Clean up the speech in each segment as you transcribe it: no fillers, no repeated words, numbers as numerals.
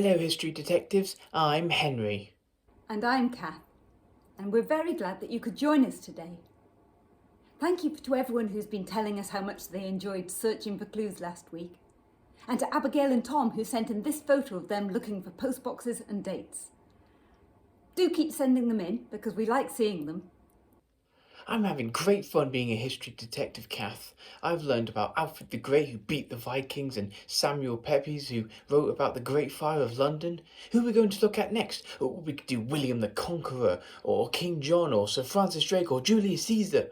Hello, History Detectives. I'm Henry. And I'm Kath, and we're very glad that you could join us today. Thank you to everyone who's been telling us how much they enjoyed searching for clues last week, and to Abigail and Tom who sent in this photo of them looking for postboxes and dates. Do keep sending them in because we like seeing them. I'm having great fun being a history detective, Kath. I've learned about Alfred the Great, who beat the Vikings, and Samuel Pepys, who wrote about the Great Fire of London. Who are we going to look at next? We could do William the Conqueror, or King John, or Sir Francis Drake, or Julius Caesar.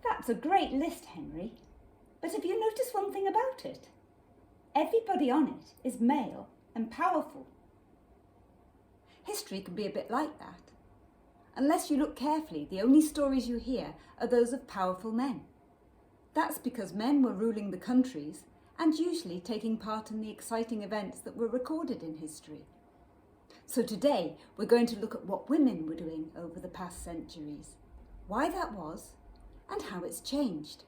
That's a great list, Henry. But have you noticed one thing about it? Everybody on it is male and powerful. History can be a bit like that. Unless you look carefully, the only stories you hear are those of powerful men. That's because men were ruling the countries and usually taking part in the exciting events that were recorded in history. So today we're going to look at what women were doing over the past centuries, why that was, and how it's changed.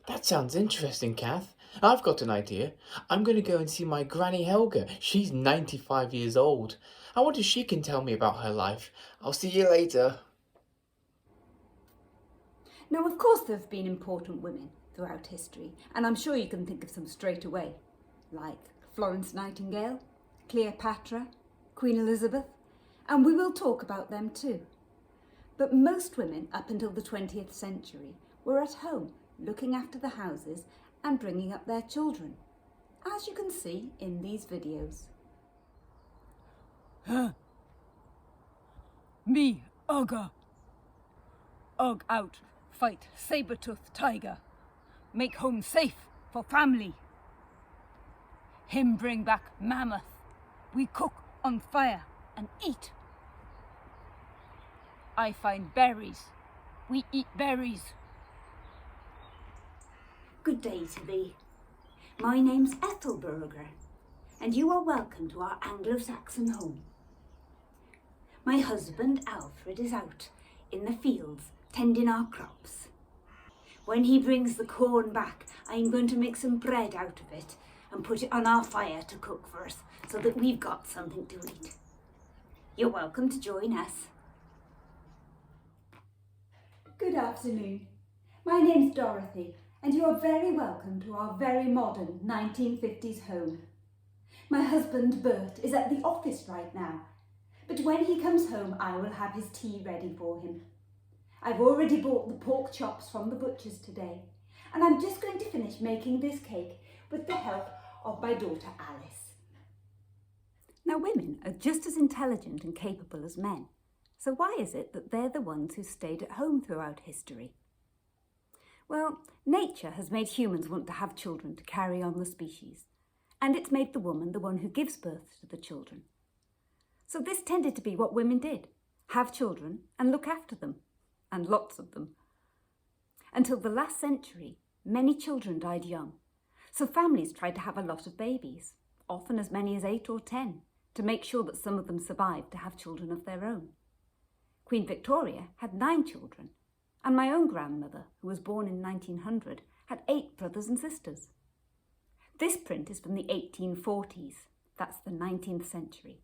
That sounds interesting, Kath. I've got an idea. I'm going to go and see my Granny Helga. She's 95 years old. I wonder if she can tell me about her life. I'll see you later. Now, of course, there have been important women throughout history, and I'm sure you can think of some straight away, like Florence Nightingale, Cleopatra, Queen Elizabeth, and we will talk about them too. But most women up until the 20th century were at home, looking after the houses and bringing up their children, as you can see in these videos. Me, Ugga. Ugg out, fight saber-toothed tiger. Make home safe for family. Him bring back mammoth. We cook on fire and eat. I find berries. We eat berries. Good day to thee. My name's Ethelberger, and you are welcome to our Anglo-Saxon home. My husband Alfred is out in the fields tending our crops. When he brings the corn back, I'm going to make some bread out of it and put it on our fire to cook for us so that we've got something to eat. You're welcome to join us. Good afternoon. My name's Dorothy, and you are very welcome to our very modern 1950s home. My husband Bert is at the office right now, but when he comes home I will have his tea ready for him. I've already bought the pork chops from the butcher's today, and I'm just going to finish making this cake with the help of my daughter Alice. Now, women are just as intelligent and capable as men, so why is it that they're the ones who stayed at home throughout history? Well, nature has made humans want to have children to carry on the species, and it's made the woman the one who gives birth to the children. So this tended to be what women did, have children and look after them, and lots of them. Until the last century, many children died young, so families tried to have a lot of babies, often as many as 8 or 10, to make sure that some of them survived to have children of their own. Queen Victoria had 9 children, and my own grandmother, who was born in 1900, had 8 brothers and sisters. This print is from the 1840s, that's the 19th century,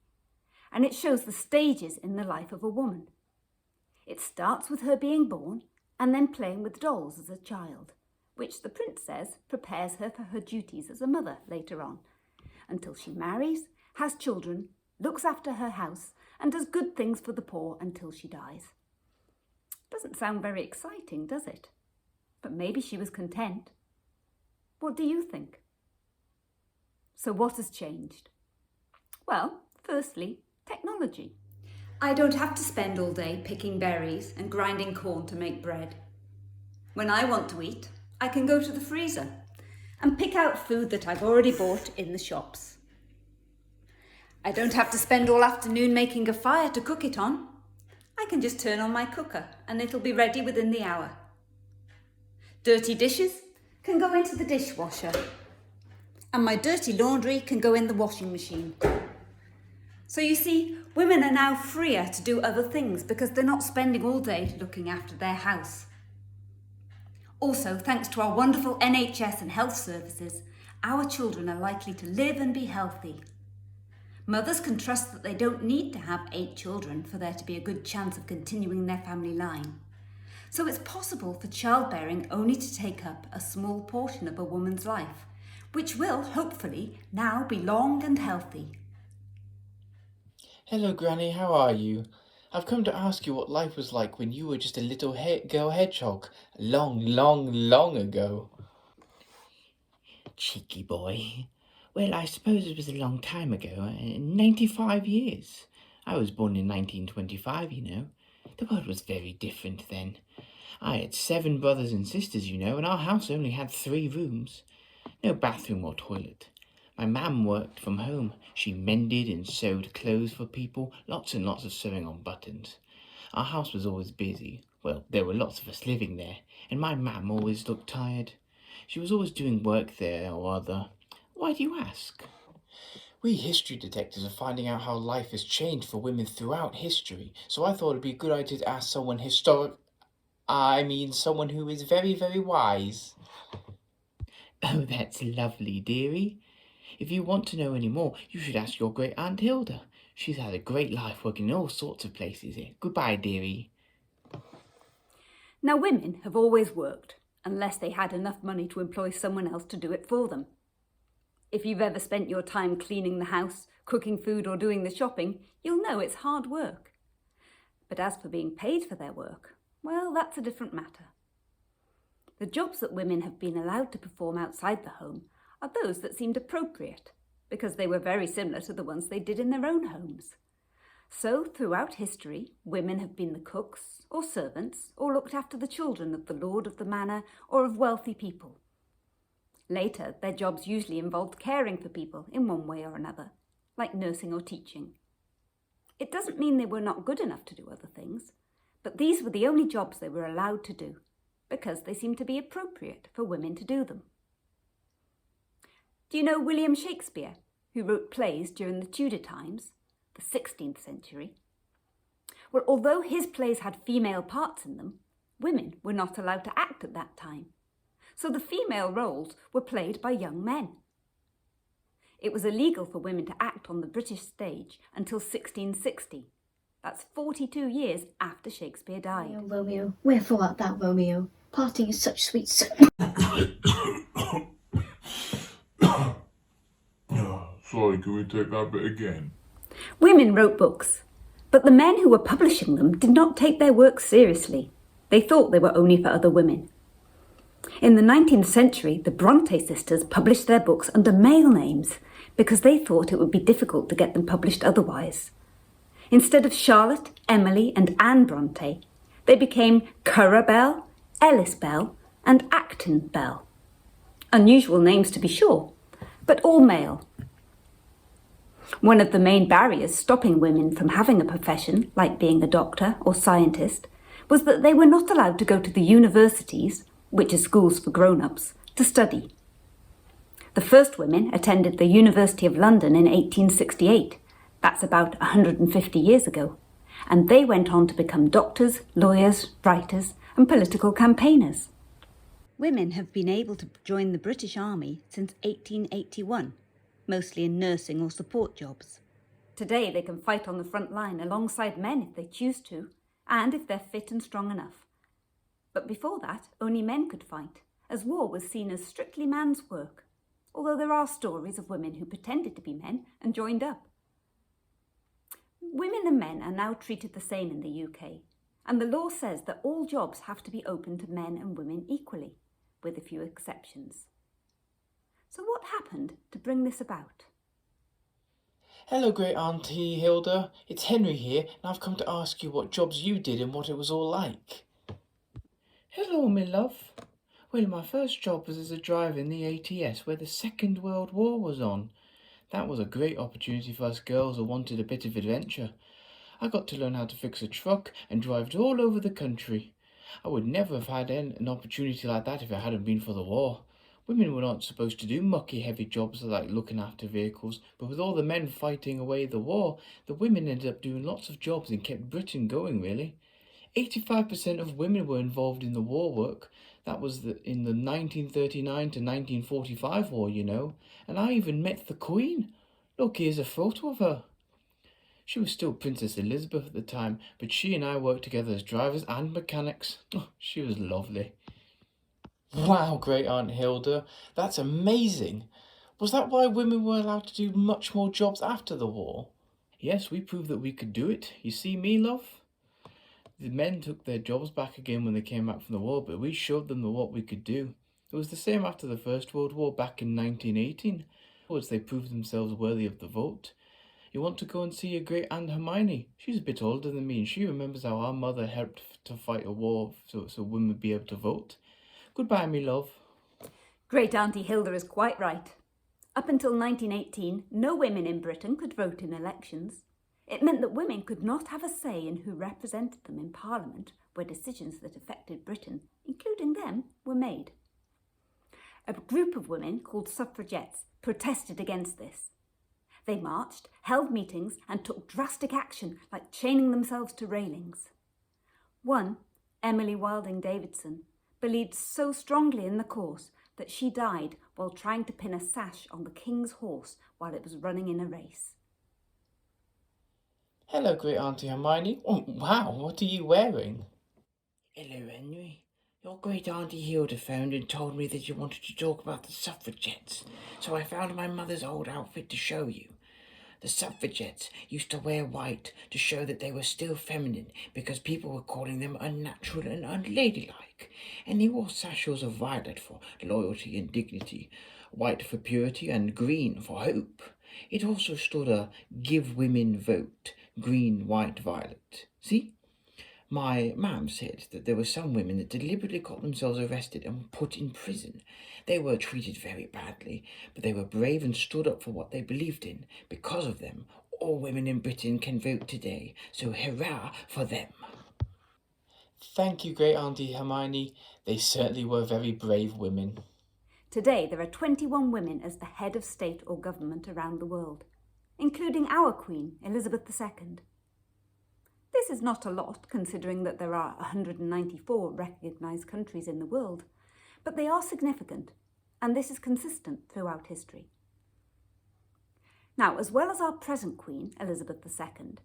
and it shows the stages in the life of a woman. It starts with her being born and then playing with dolls as a child, which the print says prepares her for her duties as a mother later on, until she marries, has children, looks after her house, and does good things for the poor until she dies. Doesn't sound very exciting, does it? But maybe she was content. What do you think? So what has changed? Well, firstly, technology. I don't have to spend all day picking berries and grinding corn to make bread. When I want to eat, I can go to the freezer and pick out food that I've already bought in the shops. I don't have to spend all afternoon making a fire to cook it on. I can just turn on my cooker and it'll be ready within the hour. Dirty dishes can go into the dishwasher, and my dirty laundry can go in the washing machine. So you see, women are now freer to do other things because they're not spending all day looking after their house. Also, thanks to our wonderful NHS and health services, our children are likely to live and be healthy. Mothers can trust that they don't need to have 8 children for there to be a good chance of continuing their family line. So it's possible for childbearing only to take up a small portion of a woman's life, which will, hopefully, now be long and healthy. Hello, Granny, how are you? I've come to ask you what life was like when you were just a little girl hedgehog, long, long, long ago. Cheeky boy. Well, I suppose it was a long time ago, 95 years. I was born in 1925, you know. The world was very different then. I had 7 brothers and sisters, you know, and our house only had 3 rooms. No bathroom or toilet. My mam worked from home. She mended and sewed clothes for people, lots and lots of sewing on buttons. Our house was always busy. Well, there were lots of us living there, and my mam always looked tired. She was always doing work there or other. Why do you ask? We history detectives are finding out how life has changed for women throughout history, so I thought it'd be a good idea to ask someone someone who is very, very wise. Oh, that's lovely, dearie. If you want to know any more, you should ask your great Aunt Hilda. She's had a great life working in all sorts of places here. Goodbye, dearie. Now, women have always worked, unless they had enough money to employ someone else to do it for them. If you've ever spent your time cleaning the house, cooking food or doing the shopping, you'll know it's hard work. But as for being paid for their work, well, that's a different matter. The jobs that women have been allowed to perform outside the home are those that seemed appropriate, because they were very similar to the ones they did in their own homes. So, throughout history, women have been the cooks or servants or looked after the children of the lord of the manor or of wealthy people. Later, their jobs usually involved caring for people in one way or another, like nursing or teaching. It doesn't mean they were not good enough to do other things, but these were the only jobs they were allowed to do, because they seemed to be appropriate for women to do them. Do you know William Shakespeare, who wrote plays during the Tudor times, the 16th century? Well, although his plays had female parts in them, women were not allowed to act at that time. So the female roles were played by young men. It was illegal for women to act on the British stage until 1660. That's 42 years after Shakespeare died. Romeo, Romeo, wherefore art thou, Romeo? Parting is such sweet Sorry, can we take that bit again? Women wrote books, but the men who were publishing them did not take their work seriously. They thought they were only for other women. In the 19th century, the Bronte sisters published their books under male names because they thought it would be difficult to get them published otherwise. Instead of Charlotte, Emily and Anne Bronte, they became Currer Bell, Ellis Bell and Acton Bell. Unusual names to be sure, but all male. One of the main barriers stopping women from having a profession, like being a doctor or scientist, was that they were not allowed to go to the universities, which are schools for grown-ups, to study. The first women attended the University of London in 1868. That's about 150 years ago. And they went on to become doctors, lawyers, writers, and political campaigners. Women have been able to join the British Army since 1881, mostly in nursing or support jobs. Today they can fight on the front line alongside men if they choose to, and if they're fit and strong enough. But before that, only men could fight, as war was seen as strictly man's work, although there are stories of women who pretended to be men and joined up. Women and men are now treated the same in the UK, and the law says that all jobs have to be open to men and women equally, with a few exceptions. So what happened to bring this about? Hello, great Auntie Hilda. It's Henry here, and I've come to ask you what jobs you did and what it was all like. Hello, my love. Well, my first job was as a driver in the ATS where the Second World War was on. That was a great opportunity for us girls who wanted a bit of adventure. I got to learn how to fix a truck and drive it all over the country. I would never have had an opportunity like that if it hadn't been for the war. Women were not supposed to do mucky heavy jobs like looking after vehicles, but with all the men fighting away the war, the women ended up doing lots of jobs and kept Britain going, really. 85% of women were involved in the war work. That was in the 1939 to 1945 war, you know, and I even met the Queen. Look, here's a photo of her. She was still Princess Elizabeth at the time, but she and I worked together as drivers and mechanics. Oh, she was lovely. Wow, Great Aunt Hilda, that's amazing. Was that why women were allowed to do much more jobs after the war? Yes, we proved that we could do it. You see me, love? The men took their jobs back again when they came back from the war, but we showed them what we could do. It was the same after the First World War back in 1918. Afterwards, they proved themselves worthy of the vote. You want to go and see your great Aunt Hermione? She's a bit older than me, and she remembers how our mother helped to fight a war so women would be able to vote. Goodbye, me love. Great Auntie Hilda is quite right. Up until 1918, no women in Britain could vote in elections. It meant that women could not have a say in who represented them in Parliament, where decisions that affected Britain, including them, were made. A group of women called Suffragettes protested against this. They marched, held meetings, and took drastic action, like chaining themselves to railings. One, Emily Wilding Davidson, believed so strongly in the cause that she died while trying to pin a sash on the king's horse while it was running in a race. Hello, Great Auntie Hermione. Oh, wow, what are you wearing? Hello, Henry. Your Great Auntie Hilda phoned and told me that you wanted to talk about the Suffragettes, so I found my mother's old outfit to show you. The Suffragettes used to wear white to show that they were still feminine because people were calling them unnatural and unladylike, and they wore sashes of violet for loyalty and dignity, white for purity, and green for hope. It also stood a give women vote, green, white, violet. See? My mam said that there were some women that deliberately got themselves arrested and put in prison. They were treated very badly, but they were brave and stood up for what they believed in. Because of them, all women in Britain can vote today, so hurrah for them. Thank you, Great Auntie Hermione. They certainly were very brave women. Today, there are 21 women as the head of state or government around the world, including our Queen, Elizabeth II. This is not a lot, considering that there are 194 recognised countries in the world, but they are significant, and this is consistent throughout history. Now, as well as our present Queen, Elizabeth II,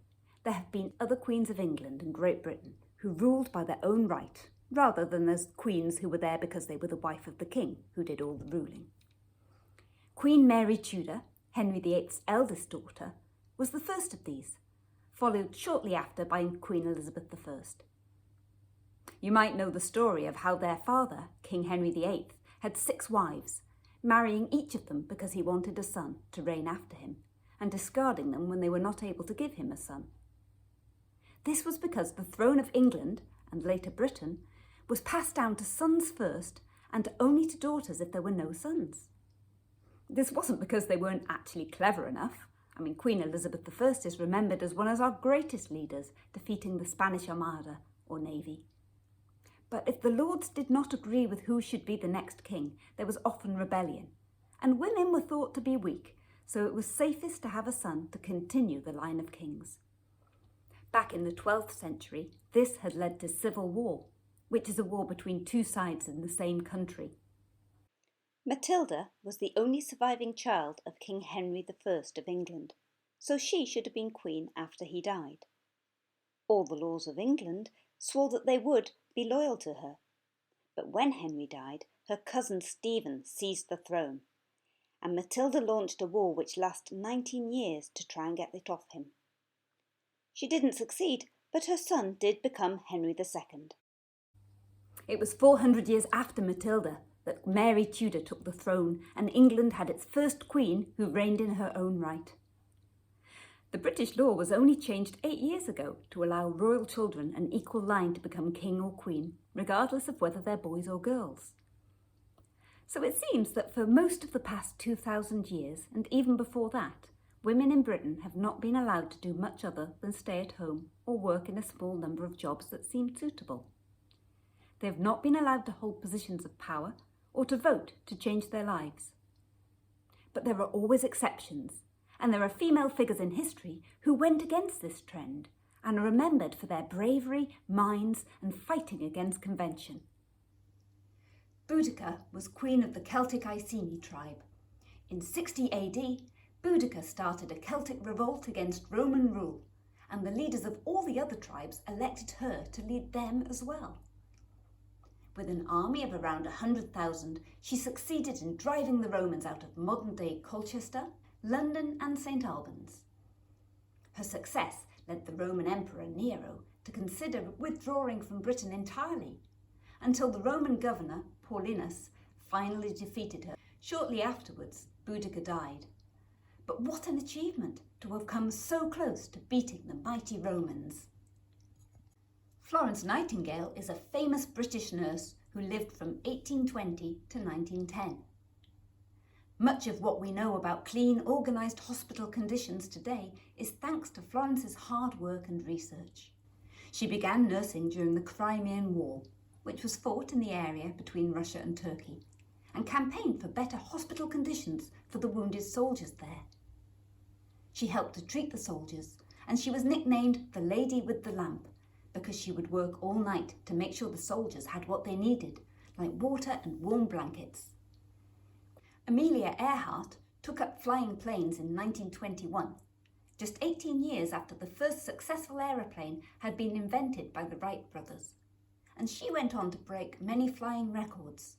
there have been other Queens of England and Great Britain who ruled by their own right, rather than as queens who were there because they were the wife of the king, who did all the ruling. Queen Mary Tudor, Henry VIII's eldest daughter, was the first of these, followed shortly after by Queen Elizabeth I. You might know the story of how their father, King Henry VIII, had 6 wives, marrying each of them because he wanted a son to reign after him, and discarding them when they were not able to give him a son. This was because the throne of England, and later Britain, was passed down to sons first and only to daughters if there were no sons. This wasn't because they weren't actually clever enough. Queen Elizabeth I is remembered as one of our greatest leaders, defeating the Spanish Armada, or Navy. But if the lords did not agree with who should be the next king, there was often rebellion, and women were thought to be weak, so it was safest to have a son to continue the line of kings. Back in the 12th century, this had led to civil war, which is a war between 2 sides in the same country. Matilda was the only surviving child of King Henry I of England, so she should have been queen after he died. All the laws of England swore that they would be loyal to her, but when Henry died, her cousin Stephen seized the throne, and Matilda launched a war which lasted 19 years to try and get it off him. She didn't succeed, but her son did become Henry II. It was 400 years after Matilda that Mary Tudor took the throne, and England had its first queen who reigned in her own right. The British law was only changed 8 years ago to allow royal children an equal line to become king or queen, regardless of whether they're boys or girls. So it seems that for most of the past 2,000 years, and even before that, women in Britain have not been allowed to do much other than stay at home or work in a small number of jobs that seemed suitable. They have not been allowed to hold positions of power or to vote to change their lives. But there are always exceptions, and there are female figures in history who went against this trend and are remembered for their bravery, minds, and fighting against convention. Boudica was queen of the Celtic Iceni tribe. In 60 AD, Boudica started a Celtic revolt against Roman rule, and the leaders of all the other tribes elected her to lead them as well. With an army of around 100,000, she succeeded in driving the Romans out of modern-day Colchester, London and St Albans. Her success led the Roman Emperor Nero to consider withdrawing from Britain entirely, until the Roman governor, Paulinus, finally defeated her. Shortly afterwards, Boudica died. But what an achievement to have come so close to beating the mighty Romans. Florence Nightingale is a famous British nurse who lived from 1820 to 1910. Much of what we know about clean, organised hospital conditions today is thanks to Florence's hard work and research. She began nursing during the Crimean War, which was fought in the area between Russia and Turkey, and campaigned for better hospital conditions for the wounded soldiers there. She helped to treat the soldiers, and she was nicknamed the Lady with the Lamp because she would work all night to make sure the soldiers had what they needed, like water and warm blankets. Amelia Earhart took up flying planes in 1921, just 18 years after the first successful aeroplane had been invented by the Wright brothers, and she went on to break many flying records: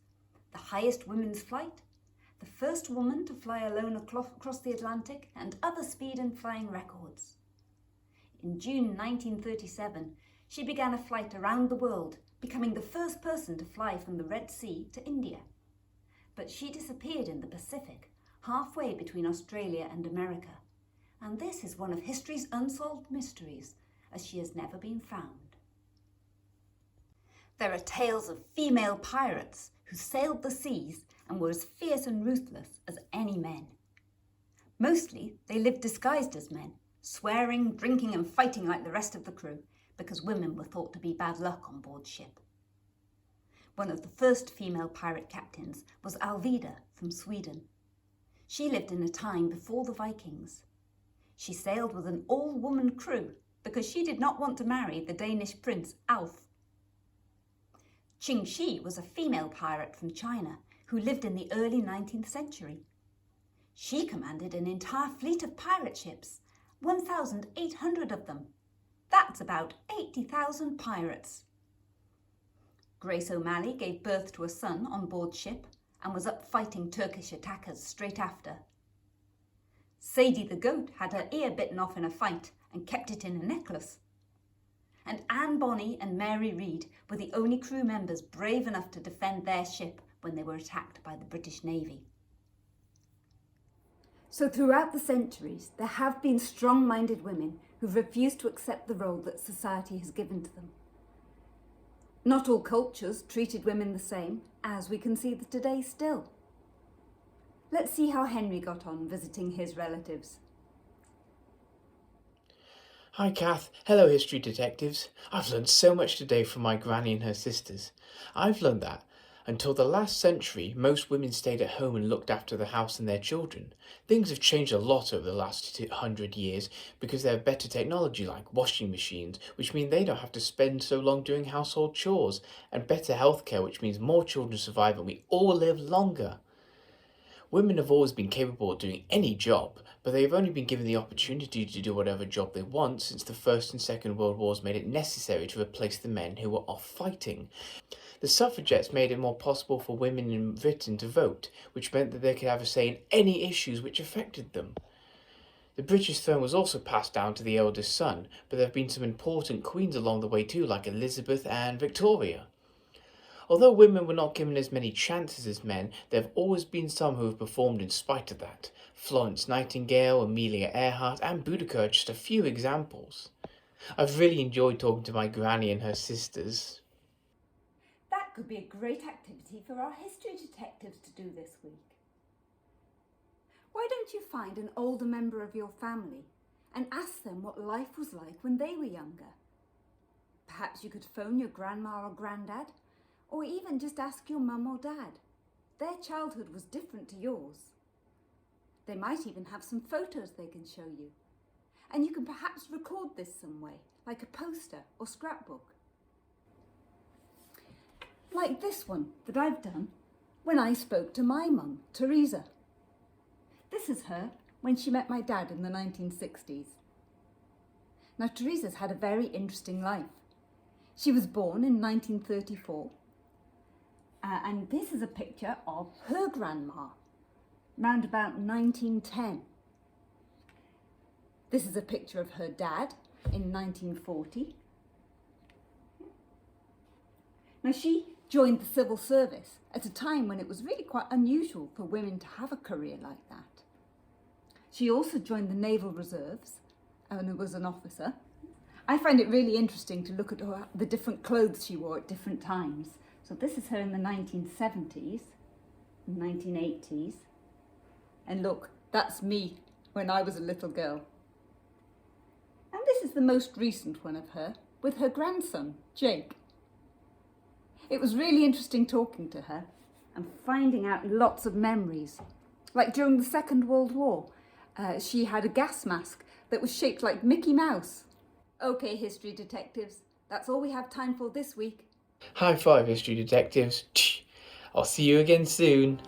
the highest women's flight, the first woman to fly alone across the Atlantic, and other speed and flying records. In June 1937, she began a flight around the world, becoming the first person to fly from the Red Sea to India. But she disappeared in the Pacific, halfway between Australia and America, and this is one of history's unsolved mysteries, as she has never been found. There are tales of female pirates who sailed the seas and were as fierce and ruthless as any men. Mostly, they lived disguised as men, swearing, drinking and fighting like the rest of the crew, because women were thought to be bad luck on board ship. One of the first female pirate captains was Alvida from Sweden. She lived in a time before the Vikings. She sailed with an all-woman crew because she did not want to marry the Danish prince Alf. Qing Shi was a female pirate from China who lived in the early 19th century. She commanded an entire fleet of pirate ships, 1,800 of them. That's about 80,000 pirates. Grace O'Malley gave birth to a son on board ship and was up fighting Turkish attackers straight after. Sadie the goat had her ear bitten off in a fight and kept it in a necklace. And Anne Bonny and Mary Read were the only crew members brave enough to defend their ship when they were attacked by the British Navy. So throughout the centuries, there have been strong-minded women who've refused to accept the role that society has given to them. Not all cultures treated women the same, as we can see today still. Let's see how Henry got on visiting his relatives. Hi Kath, hello history detectives. I've learned so much today from my granny and her sisters. I've learned that until the last century, most women stayed at home and looked after the house and their children. Things have changed a lot over the last 100 years because they have better technology like washing machines, which mean they don't have to spend so long doing household chores, and better healthcare, which means more children survive and we all live longer. Women have always been capable of doing any job, but they have only been given the opportunity to do whatever job they want since the First and Second World Wars made it necessary to replace the men who were off fighting. The Suffragettes made it more possible for women in Britain to vote, which meant that they could have a say in any issues which affected them. The British throne was also passed down to the eldest son, but there have been some important queens along the way too, like Elizabeth and Victoria. Although women were not given as many chances as men, there have always been some who have performed in spite of that. Florence Nightingale, Amelia Earhart and Boudica are just a few examples. I've really enjoyed talking to my granny and her sisters. That could be a great activity for our history detectives to do this week. Why don't you find an older member of your family and ask them what life was like when they were younger? Perhaps you could phone your grandma or granddad, or even just ask your mum or dad. Their childhood was different to yours. They might even have some photos they can show you. And you can perhaps record this some way, like a poster or scrapbook. Like this one that I've done when I spoke to my mum, Teresa. This is her when she met my dad in the 1960s. Now, Teresa's had a very interesting life. She was born in 1934, and this is a picture of her grandma, round about 1910. This is a picture of her dad in 1940. Now, she joined the civil service at a time when it was really quite unusual for women to have a career like that. She also joined the Naval Reserves and was an officer. I find it really interesting to look at the different clothes she wore at different times. So this is her in the 1970s, 1980s. And look, that's me when I was a little girl. And this is the most recent one of her with her grandson, Jake. It was really interesting talking to her and finding out lots of memories. Like during the Second World War, she had a gas mask that was shaped like Mickey Mouse. Okay, history detectives, that's all we have time for this week. High five, history detectives. I'll see you again soon.